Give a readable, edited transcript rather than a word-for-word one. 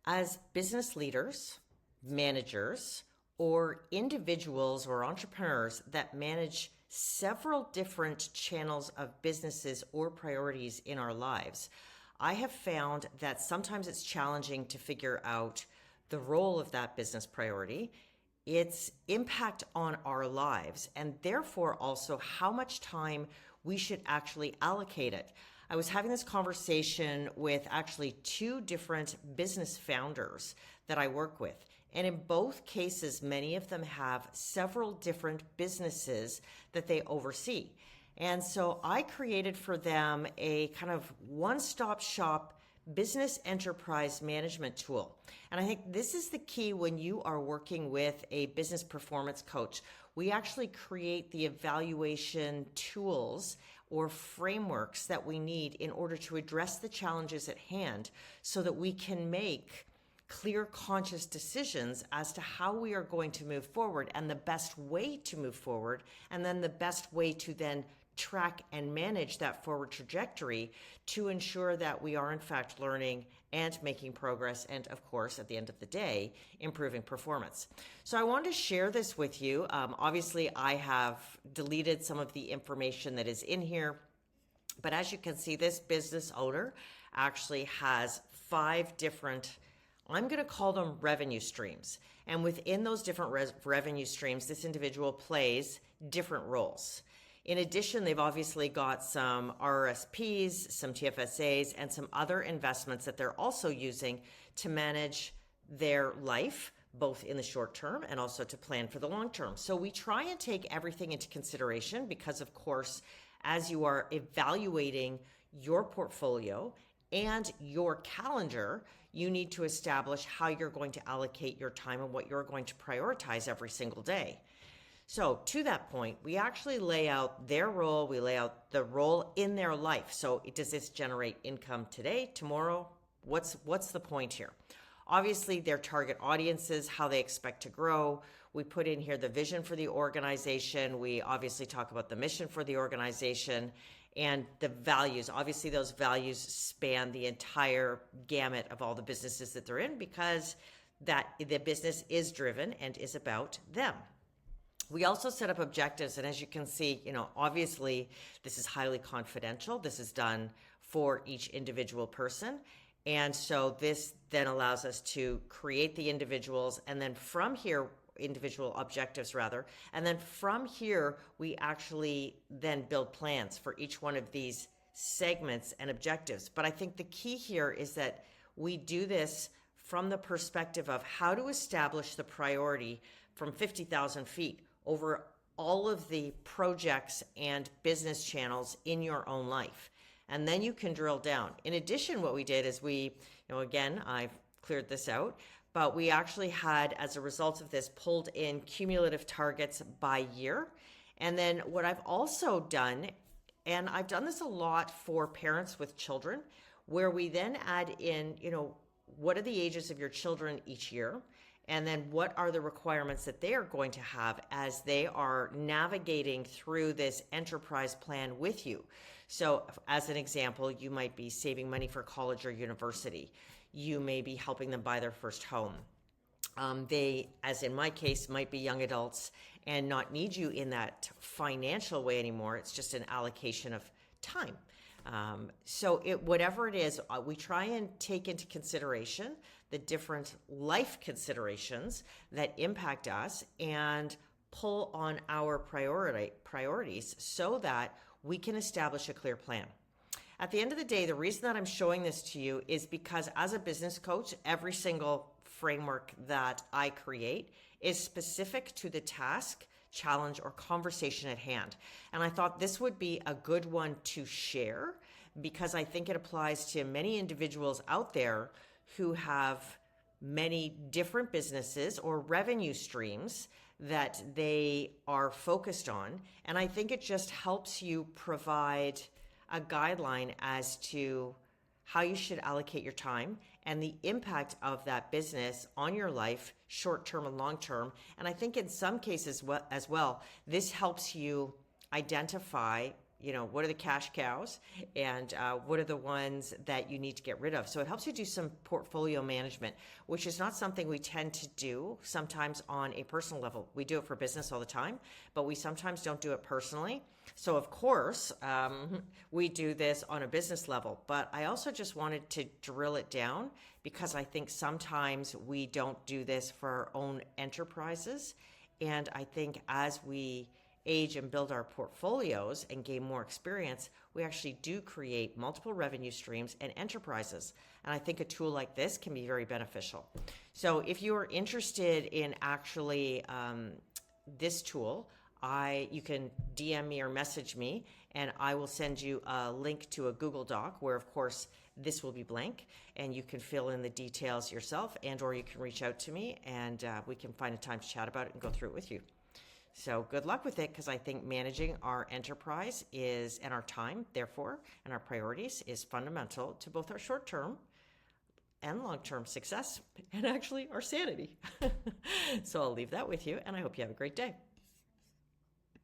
As business leaders, managers, or individuals or entrepreneurs that manage several different channels of businesses or priorities in our lives, I have found that sometimes it's challenging to figure out the role of that business priority, its impact on our lives, and therefore also how much time we should actually allocate it. I was having this conversation with actually two different business founders that I work with. And in both cases, many of them have several different businesses that they oversee. And so I created for them a kind of one-stop shop business enterprise management tool. And I think this is the key when you are working with a business performance coach. We actually create the evaluation tools or frameworks that we need in order to address the challenges at hand so that we can make clear, conscious decisions as to how we are going to move forward and the best way to move forward, and then the best way to then track and manage that forward trajectory to ensure that we are in fact learning and making progress and, of course, at the end of the day, improving performance. So I wanted to share this with you. Obviously, I have deleted some of the information that is in here, but as you can see, this business owner actually has 5 different, I'm going to call them revenue streams. And within those different revenue streams, this individual plays different roles. In addition, they've obviously got some RRSPs, some TFSAs, and some other investments that they're also using to manage their life, both in the short term and also to plan for the long term. So we try and take everything into consideration because, of course, as you are evaluating your portfolio and your calendar, you need to establish how you're going to allocate your time and what you're going to prioritize every single day. So to that point, we actually lay out their role, we lay out the role in their life. So does this generate income today, tomorrow? What's the point here? Obviously, their target audiences, how they expect to grow. We put in here the vision for the organization. We obviously talk about the mission for the organization and the values. Obviously, those values span the entire gamut of all the businesses that they're in because that the business is driven and is about them. We also set up objectives, and as you can see, obviously this is highly confidential. This is done for each individual person. And so this then allows us to create the individuals, and then from here, individual objectives rather, and then from here, we actually then build plans for each one of these segments and objectives. But I think the key here is that we do this from the perspective of how to establish the priority from 50,000 feet over all of the projects and business channels in your own life. And then you can drill down. In addition, what we did is again, I've cleared this out, but we actually had, as a result of this, pulled in cumulative targets by year. And then what I've also done, and I've done this a lot for parents with children, where we then add in, what are the ages of your children each year? And then what are the requirements that they are going to have as they are navigating through this enterprise plan with you? So as an example, you might be saving money for college or university. You may be helping them buy their first home. They, as in my case, might be young adults and not need you in that financial way anymore. It's just an allocation of time. So whatever it is, we try and take into consideration the different life considerations that impact us and pull on our priorities so that we can establish a clear plan. At the end of the day, the reason that I'm showing this to you is because as a business coach, every single framework that I create is specific to the task, challenge, or conversation at hand. And I thought this would be a good one to share because I think it applies to many individuals out there who have many different businesses or revenue streams that they are focused on. And I think it just helps you provide a guideline as to how you should allocate your time and the impact of that business on your life, short-term and long-term. And I think in some cases as well, this helps you identify, what are the cash cows and what are the ones that you need to get rid of. So it helps you do some portfolio management, which is not something we tend to do sometimes on a personal level. We do it for business all the time, but we sometimes don't do it personally. So of course, we do this on a business level, but I also just wanted to drill it down because I think sometimes we don't do this for our own enterprises. And I think as we age and build our portfolios and gain more experience, we actually do create multiple revenue streams and enterprises. And I think a tool like this can be very beneficial. So if you are interested in actually this tool, you can DM me or message me, and I will send you a link to a Google Doc where, of course, this will be blank, and you can fill in the details yourself, and or you can reach out to me, and we can find a time to chat about it and go through it with you. So good luck with it, because I think managing our enterprise and our time, therefore, and our priorities is fundamental to both our short-term and long-term success, and actually our sanity. So I'll leave that with you, and I hope you have a great day.